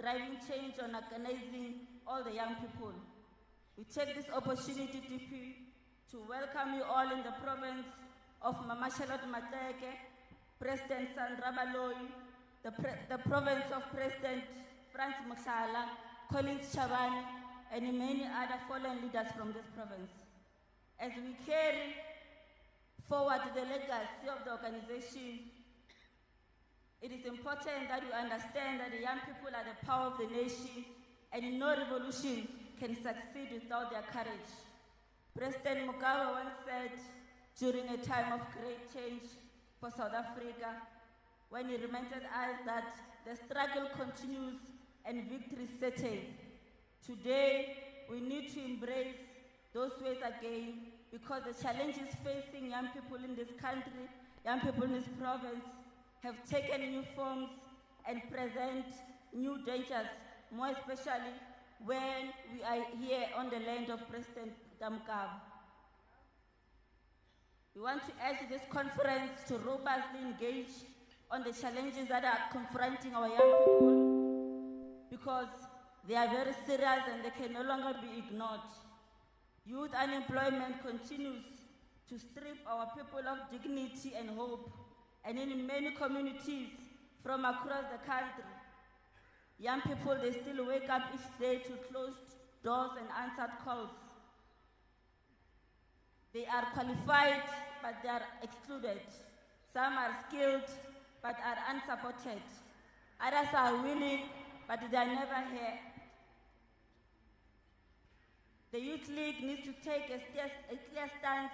driving change on organizing all the young people. We take this opportunity, DP, to welcome you all in the province of Mama Charlotte Mateke, President Sandra Baloyi, the province of President Franz Musala, Collins Chabane, and many other fallen leaders from this province. As we carry forward the legacy of the organization, it is important that we understand that the young people are the power of the nation, and no revolution can succeed without their courage. President Mugabe once said, during a time of great change for South Africa, when he reminded us that the struggle continues and victory is certain. Today, we need to embrace those ways again, because the challenges facing young people in this country, young people in this province, have taken new forms and present new dangers, more especially when we are here on the land of President Mugabe. We want to urge this conference to robustly engage on the challenges that are confronting our young people, because they are very serious and they can no longer be ignored. Youth unemployment continues to strip our people of dignity and hope, and in many communities from across the country, young people, they still wake up each day to closed doors and answered calls. They are qualified, but they are excluded. Some are skilled, but are unsupported. Others are willing, but they are never here. The Youth League needs to take a clear stance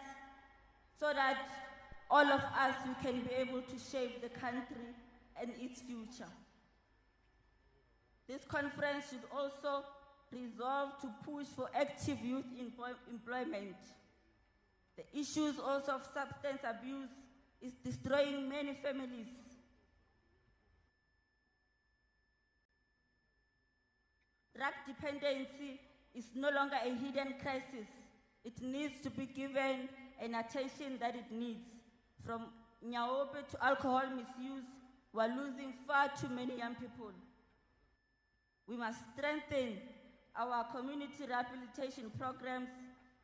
so that all of us, we can be able to shape the country and its future. This conference should also resolve to push for active youth employment. The issues also of substance abuse is destroying many families. Drug dependency is no longer a hidden crisis. It needs to be given an attention that it needs. From nyaope to alcohol misuse, we're losing far too many young people. We must strengthen our community rehabilitation programs,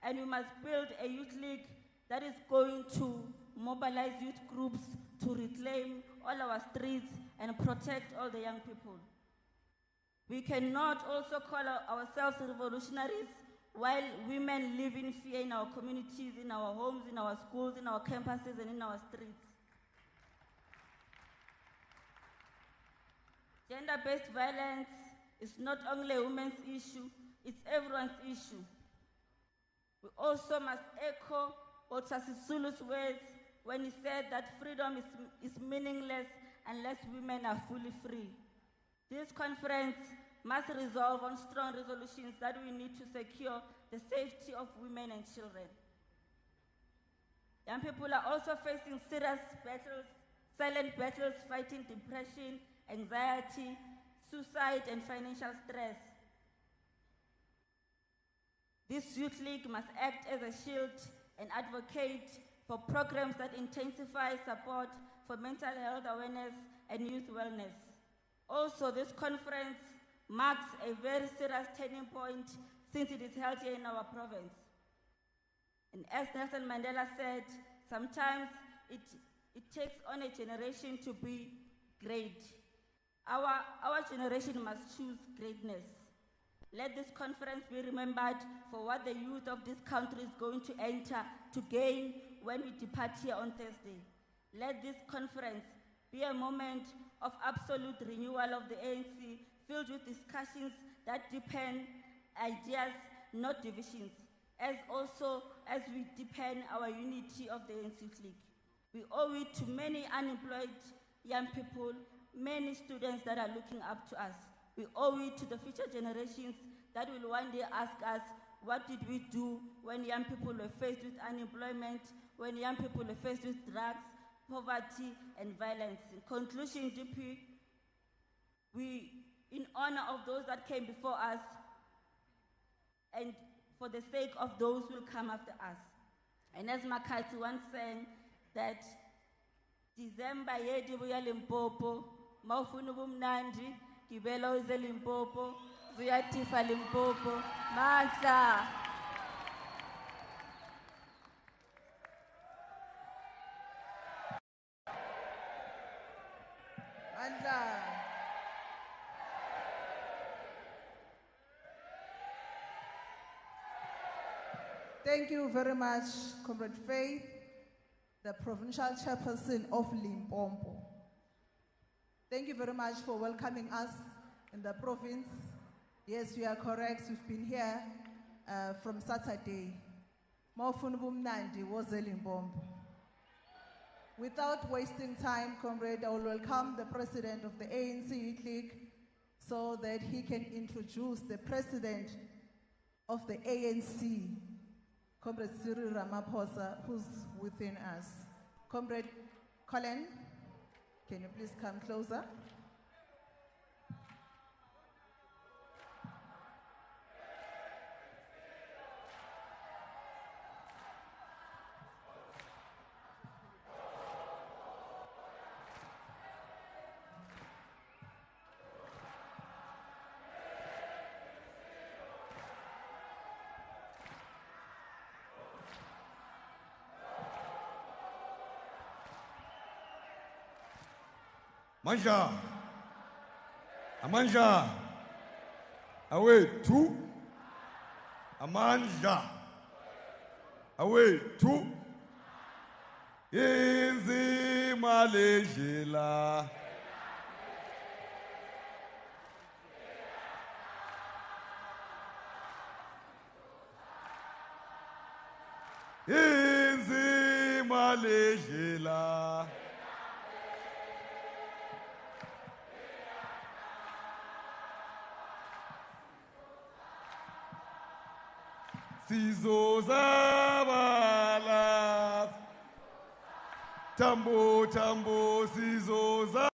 and we must build a youth league that is going to mobilize youth groups to reclaim all our streets and protect all the young people. We cannot also call ourselves revolutionaries while women live in fear in our communities, in our homes, in our schools, in our campuses, and in our streets. Gender-based violence is not only a women's issue, it's everyone's issue. We also must echo Sisulu's words when he said that freedom is meaningless unless women are fully free. This conference must resolve on strong resolutions that we need to secure the safety of women and children. Young people are also facing serious battles, silent battles fighting depression, anxiety, suicide, and financial stress. This youth league must act as a shield and advocate for programs that intensify support for mental health awareness and youth wellness. Also, this conference marks a very serious turning point since it is held here in our province. And as Nelson Mandela said, sometimes it takes on a generation to be great. Our generation must choose greatness. Let this conference be remembered for what the youth of this country is going to enter to gain when we depart here on Thursday. Let this conference be a moment of absolute renewal of the ANC, filled with discussions that deepen ideas, not divisions, as we deepen our unity of the ANC League. We owe it to many unemployed young people, many students that are looking up to us. We owe it to the future generations that will one day ask us, what did we do when young people were faced with unemployment, when young people were faced with drugs, poverty, and violence. In conclusion, DP, we, in honor of those that came before us, and for the sake of those who will come after us. And as Makati once sang, that December yedi buya Limpopo, mawufuna ubumnandi, Gibelo uze Limpopo, Zuyatifa Limpopo, Mandla. Thank you very much, Comrade Faith, the Provincial Chairperson of Limpopo. Thank you very much for welcoming us in the province. Yes, you are correct. We've been here from Saturday. Mawufuna was Limpopo. Without wasting time, Comrade, I will welcome the President of the ANC Youth League so that he can introduce the President of the ANC, Comrade Cyril Ramaphosa, who's within us. Comrade Colin, can you please come closer? Manja, Amanja, away two, Amanja, away two, Easy Malaysia. Easy Malaysia. Sizozabala, tambo tambo sizozabala,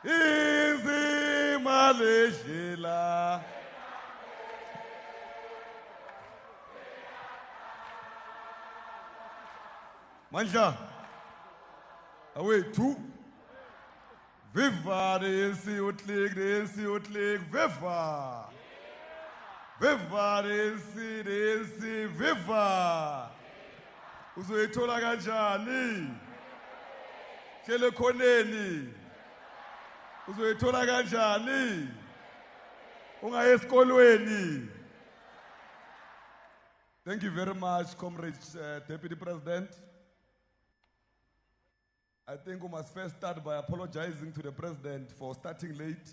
Easy Malaysia. Manja, away two. Viva the ANC Youth League, the ANC Youth League, viva! Viva the ANC, viva! Uzoyithola kanjani? Kele khoneni. Uzoyithola kanjani? Ungaye esikolweni. Thank you very much, Comrade Deputy President. I think we must first start by apologizing to the President for starting late.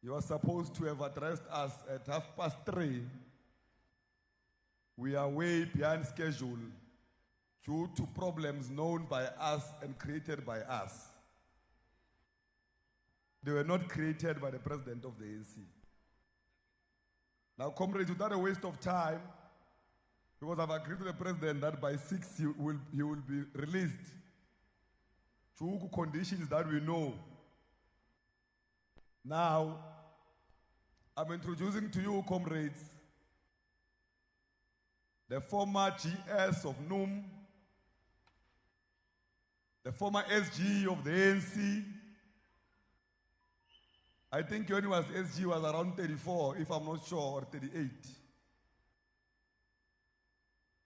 You are supposed to have addressed us at 3:30. We are way behind schedule due to problems known by us and created by us. They were not created by the President of the ANC. Now, comrades, without a waste of time, because I've agreed with the President that by 6 he will be released to conditions that we know. Now, I'm introducing to you, comrades, the former GS of NUM, the former SG of the ANC. I think when he was SG was around 34, if I'm not sure, or 38.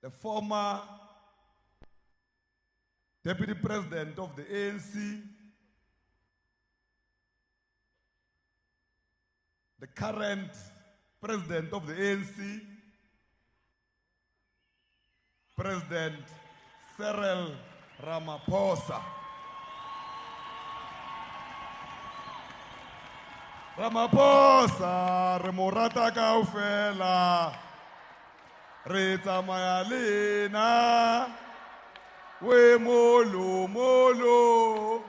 The former Deputy President of the ANC, the current President of the ANC, President Cyril Ramaphosa. Ramaphosa, re morata kaofela. Re tsamaya le ena, we molo molo.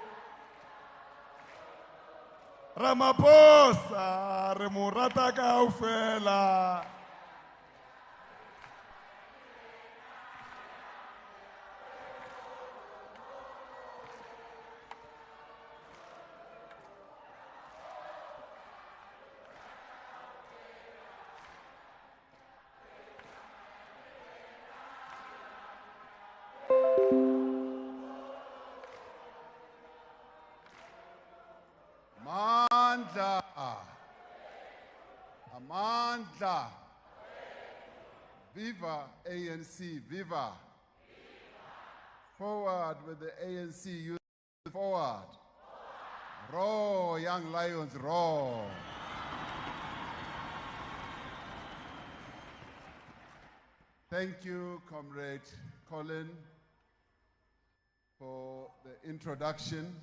Ramaphosa, re mo rata kaofela. Amandla. Viva ANC, viva. Forward with the ANC youth, forward. Roar, young lions, roar. Thank you, Comrade Colin, for the introduction.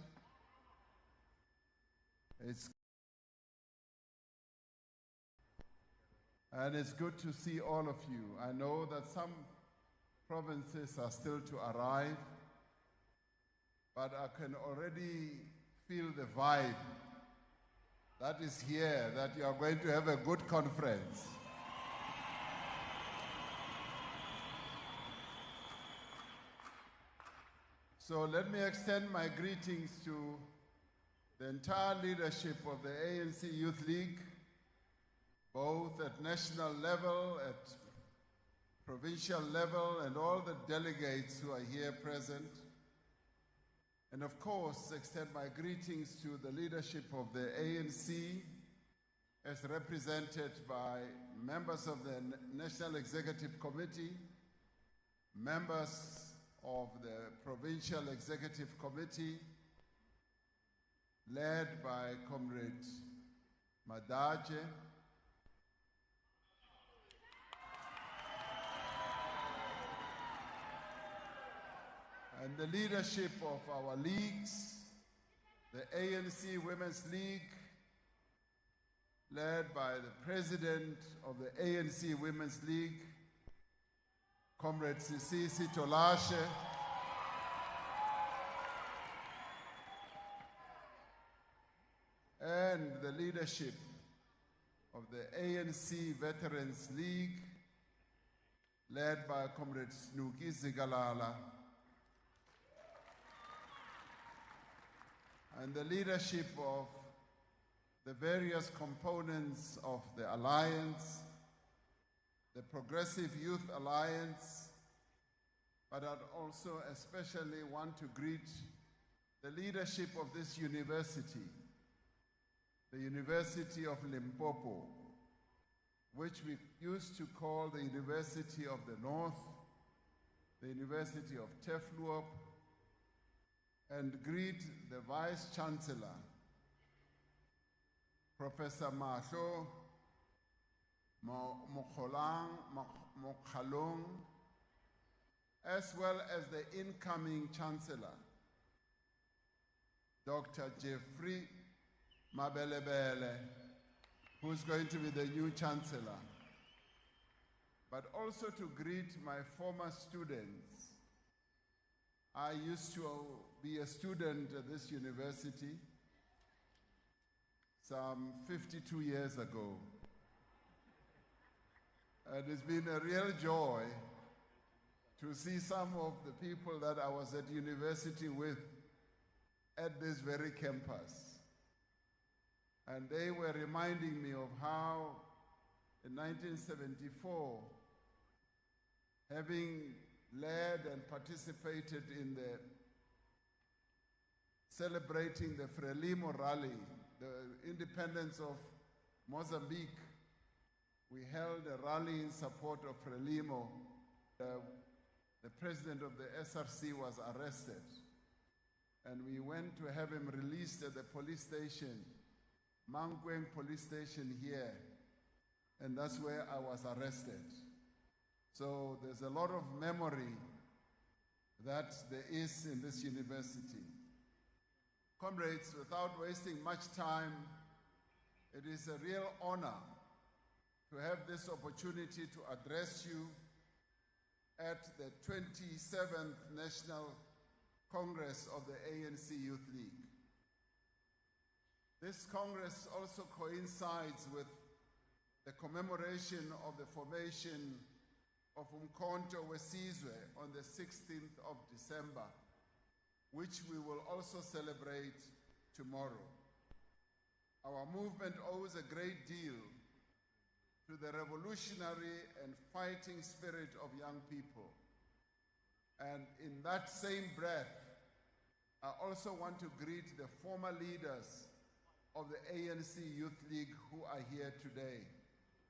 And it's good to see all of you. I know that some provinces are still to arrive, but I can already feel the vibe that is here, that you are going to have a good conference. So let me extend my greetings to the entire leadership of the ANC Youth League, both at national level, at provincial level, and all the delegates who are here present. And of course, extend my greetings to the leadership of the ANC, as represented by members of the National Executive Committee, members of the Provincial Executive Committee, led by Comrade Madaje, and the leadership of our leagues, the ANC Women's League, led by the president of the ANC Women's League, Comrade Sisisi Tolashe, and the leadership of the ANC Veterans League, led by Comrade Snuki Zigalala, and the leadership of the various components of the Alliance, the Progressive Youth Alliance, but I'd also especially want to greet the leadership of this university, the University of Limpopo, which we used to call the University of the North, the University of Tefluop, and greet the Vice Chancellor, Professor Mahlo Mokhalong, as well as the incoming Chancellor, Dr. Jeffrey Mabelebele, who's going to be the new Chancellor, but also to greet my former students. I used to be a student at this university some 52 years ago. And it's been a real joy to see some of the people that I was at university with at this very campus. And they were reminding me of how in 1974, having led and participated in the celebrating the Frelimo rally, the independence of Mozambique, we held a rally in support of Frelimo. The president of the SRC was arrested, and we went to have him released at the police station, Mankweng police station here, and that's where I was arrested. So there's a lot of memory that there is in this university. Comrades, without wasting much time, it is a real honor to have this opportunity to address you at the 27th National Congress of the ANC Youth League. This Congress also coincides with the commemoration of the formation of Umkhonto Wesizwe on the 16th of December, which we will also celebrate tomorrow. Our movement owes a great deal to the revolutionary and fighting spirit of young people. And in that same breath, I also want to greet the former leaders of the ANC Youth League who are here today.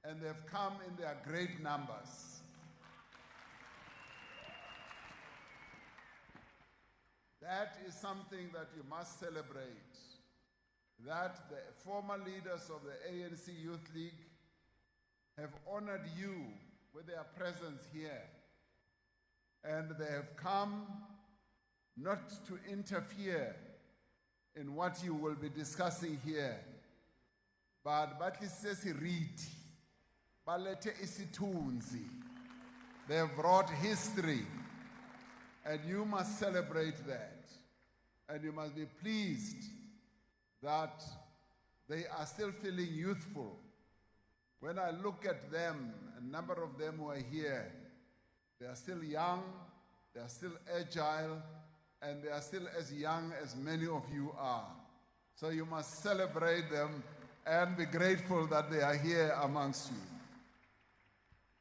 and they've come in their great numbers. That is something that you must celebrate, that the former leaders of the ANC Youth League have honored you with their presence here. And they have come not to interfere in what you will be discussing here, but they have brought history, and you must celebrate that. And you must be pleased that they are still feeling youthful. When I look at them, a number of them who are here, they are still young, they are still agile, and they are still as young as many of you are. So you must celebrate them and be grateful that they are here amongst you.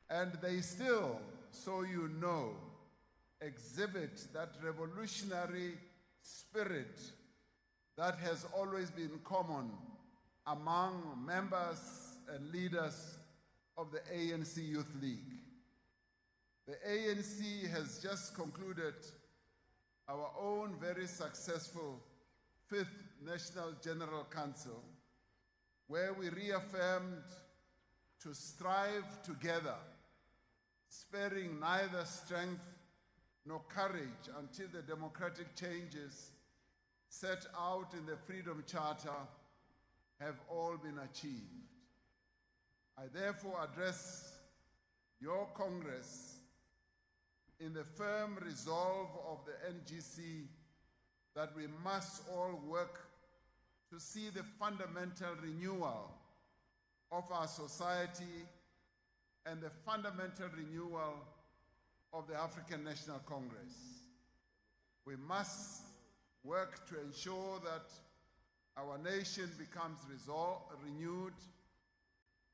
And they still, so you know, exhibit that revolutionary spirit that has always been common among members and leaders of the ANC Youth League. The ANC has just concluded our own very successful 5th National General Council, where we reaffirmed to strive together, sparing neither strength nor courage until the democratic changes set out in the Freedom Charter have all been achieved. I therefore address your Congress in the firm resolve of the NGC that we must all work to see the fundamental renewal of our society and the fundamental renewal of the African National Congress. We must work to ensure that our nation becomes renewed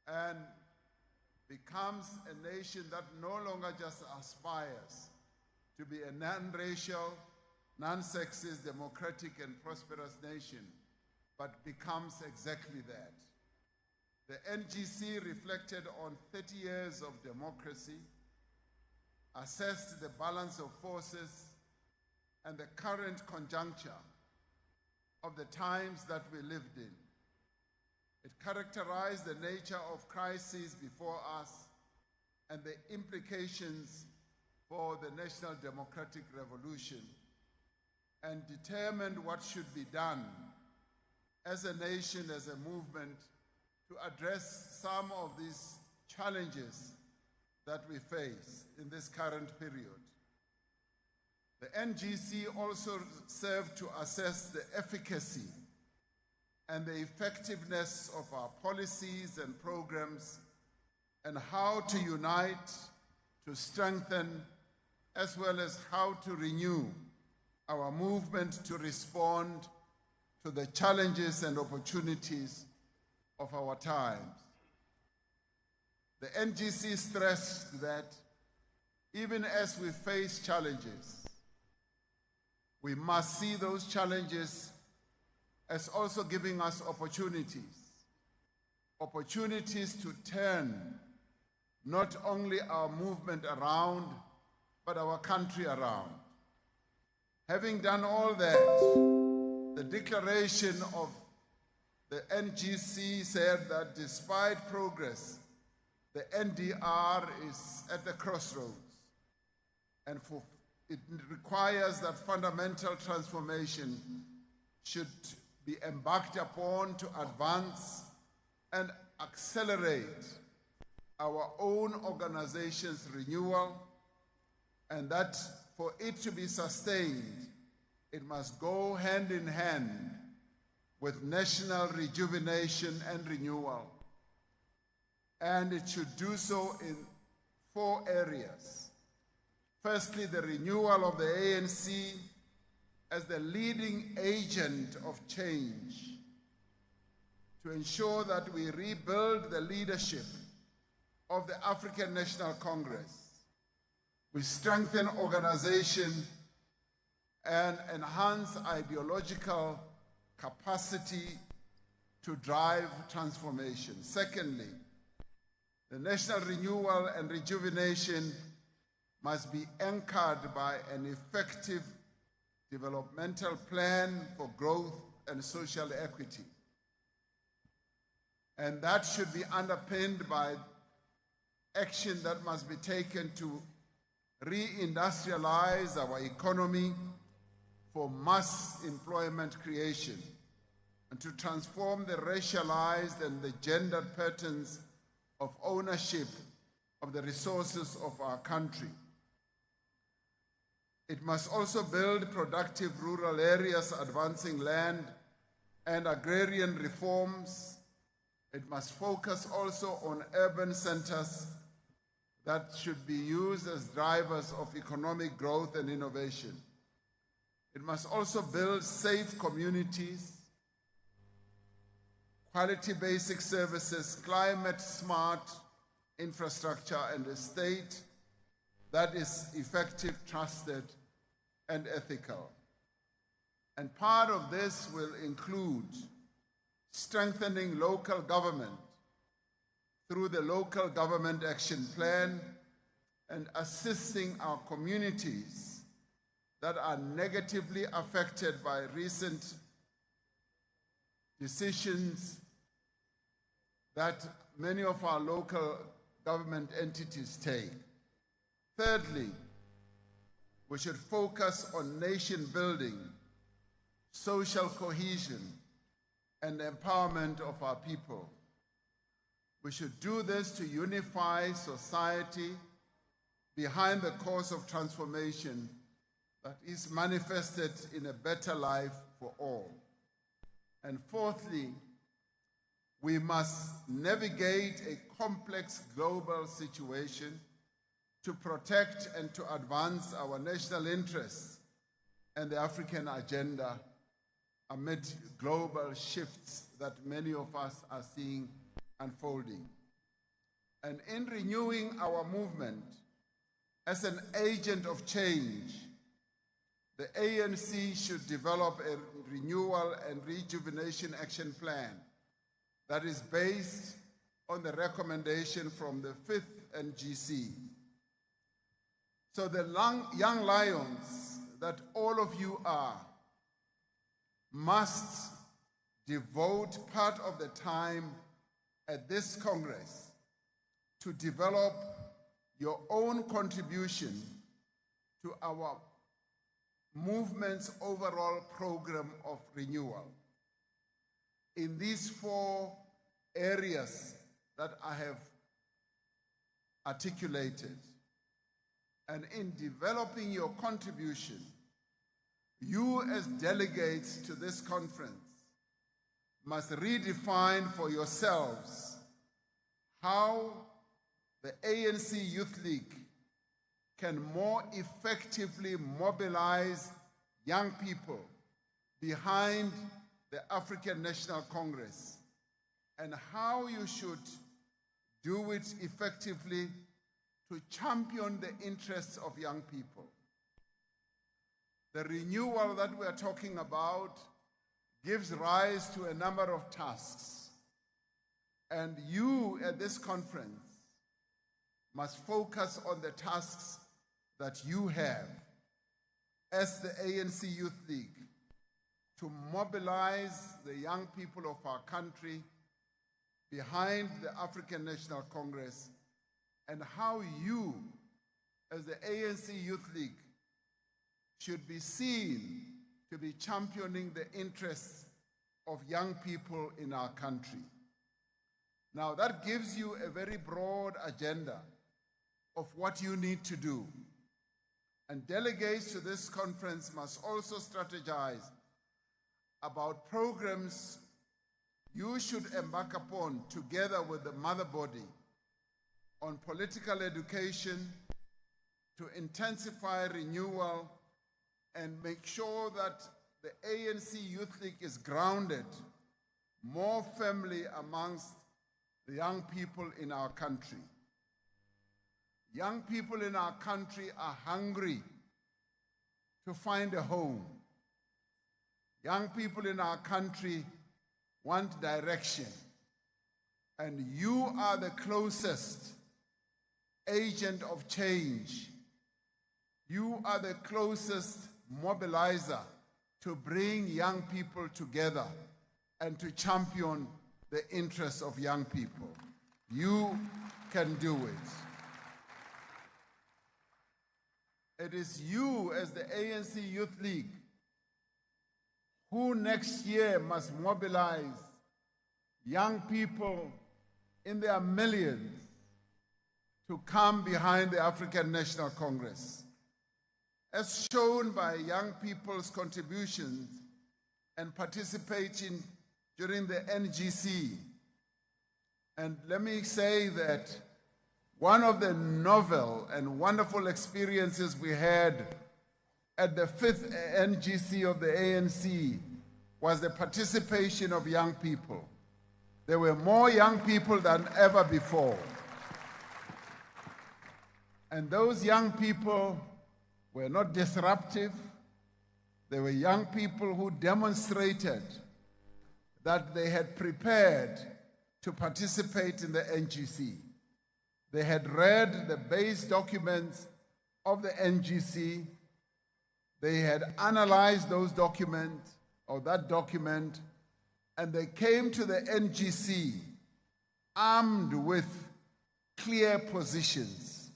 and becomes a nation that no longer just aspires to be a non-racial, non-sexist, democratic, and prosperous nation, but becomes exactly that. The NGC reflected on 30 years of democracy, assessed the balance of forces and the current conjuncture of the times that we lived in. It characterized the nature of crises before us and the implications for the National Democratic Revolution, and determined what should be done as a nation, as a movement, to address some of these challenges that we face in this current period. The NGC also served to assess the efficacy and the effectiveness of our policies and programs, and how to unite, to strengthen, as well as how to renew our movement to respond to the challenges and opportunities of our times. The NGC stressed that even as we face challenges, we must see those challenges as also giving us opportunities to turn not only our movement around, but our country around. Having done all that, the declaration of the NGC said that despite progress, the NDR is at the crossroads, and it requires that fundamental transformation should be embarked upon to advance and accelerate our own organization's renewal, and that for it to be sustained, it must go hand in hand with national rejuvenation and renewal. And it should do so in 4 areas. Firstly, the renewal of the ANC as the leading agent of change, to ensure that we rebuild the leadership of the African National Congress. We strengthen organization and enhance ideological capacity to drive transformation. Secondly, The national renewal and rejuvenation must be anchored by an effective developmental plan for growth and social equity. And that should be underpinned by action that must be taken to re-industrialize our economy for mass employment creation and to transform the racialized and the gendered patterns of ownership of the resources of our country. It must also build productive rural areas, advancing land and agrarian reforms. It must focus also on urban centers that should be used as drivers of economic growth and innovation. It must also build safe communities, quality basic services, climate-smart infrastructure, and a state that is effective, trusted, and ethical. And part of this will include strengthening local government through the Local Government Action Plan and assisting our communities that are negatively affected by recent decisions that many of our local government entities take. Thirdly, we should focus on nation building, social cohesion, and empowerment of our people. We should do this to unify society behind the cause of transformation that is manifested in a better life for all. And fourthly, we must navigate a complex global situation to protect and to advance our national interests and the African agenda amid global shifts that many of us are seeing unfolding. And in renewing our movement as an agent of change, the ANC should develop a renewal and rejuvenation action plan that is based on the recommendation from the 5th NGC. So the young lions that all of you are must devote part of the time at this Congress to develop your own contribution to our movement's overall program of renewal in these 4 areas that I have articulated. And in developing your contribution, you as delegates to this conference must redefine for yourselves how the ANC Youth League can more effectively mobilize young people behind the African National Congress, and how you should do it effectively to champion the interests of young people. The renewal that we are talking about gives rise to a number of tasks, and you at this conference must focus on the tasks that you have as the ANC Youth League to mobilize the young people of our country behind the African National Congress, and how you, as the ANC Youth League, should be seen to be championing the interests of young people in our country. Now, that gives you a very broad agenda of what you need to do. And delegates to this conference must also strategize about programs you should embark upon together with the mother body on political education to intensify renewal and make sure that the ANC Youth League is grounded more firmly amongst the young people in our country. Young people in our country are hungry to find a home. Young people in our country want direction. And you are the closest agent of change. You are the closest mobilizer to bring young people together and to champion the interests of young people. You can do it. It is you as the ANC Youth League who next year must mobilize young people in their millions to come behind the African National Congress. As shown by young people's contributions and participation during the NGC. And let me say that one of the novel and wonderful experiences we had at the 5th NGC of the ANC was the participation of young people. There were more young people than ever before. And those young people were not disruptive. They were young people who demonstrated that they had prepared to participate in the NGC. They had read the base documents of the NGC. They had analyzed those documents, or that document, and they came to the NGC armed with clear positions.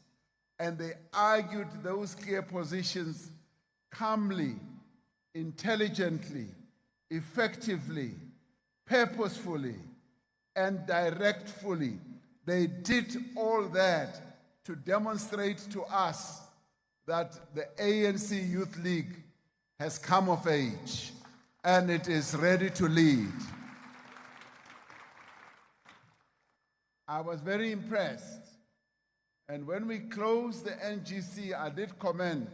And they argued those clear positions calmly, intelligently, effectively, purposefully, and directfully. They did all that to demonstrate to us that the ANC Youth League has come of age and it is ready to lead. I was very impressed. And when we closed the NGC, I did comment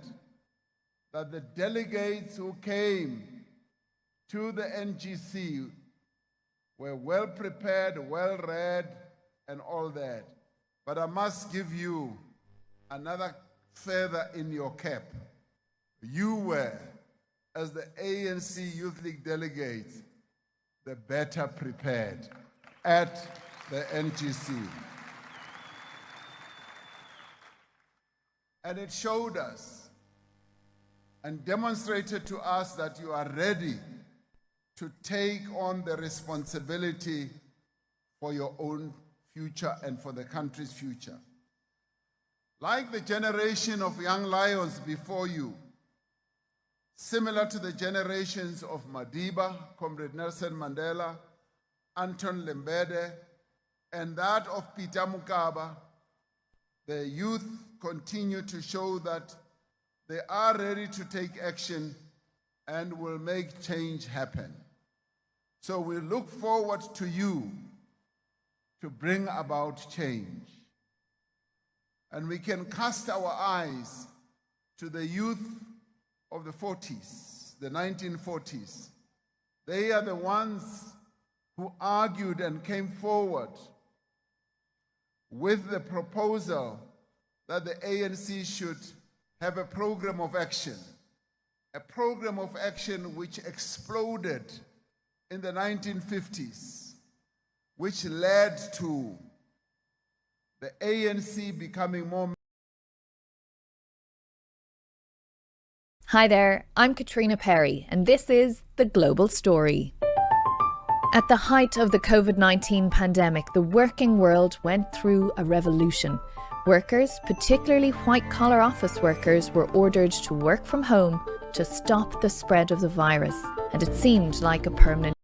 that the delegates who came to the NGC were well prepared, well read, and all that. But I must give you another feather in your cap. You were, as the ANC Youth League delegates, the better prepared at the NGC. And it showed us and demonstrated to us that you are ready to take on the responsibility for your own future and for the country's future. Like the generation of young lions before you, similar to the generations of Madiba, Comrade Nelson Mandela, Anton Lembede, and that of Peter Mokaba, the youth continue to show that they are ready to take action and will make change happen. So we look forward to you to bring about change. And we can cast our eyes to the youth of the 40s, the 1940s. They are the ones who argued and came forward with the proposal that the ANC should have a program of action which exploded in the 1950s, which led to the ANC becoming more. Hi there, I'm Katrina Perry, and this is The Global Story. At the height of the COVID-19 pandemic, the working world went through a revolution. Workers, particularly white-collar office workers, were ordered to work from home to stop the spread of the virus, and it seemed like a permanent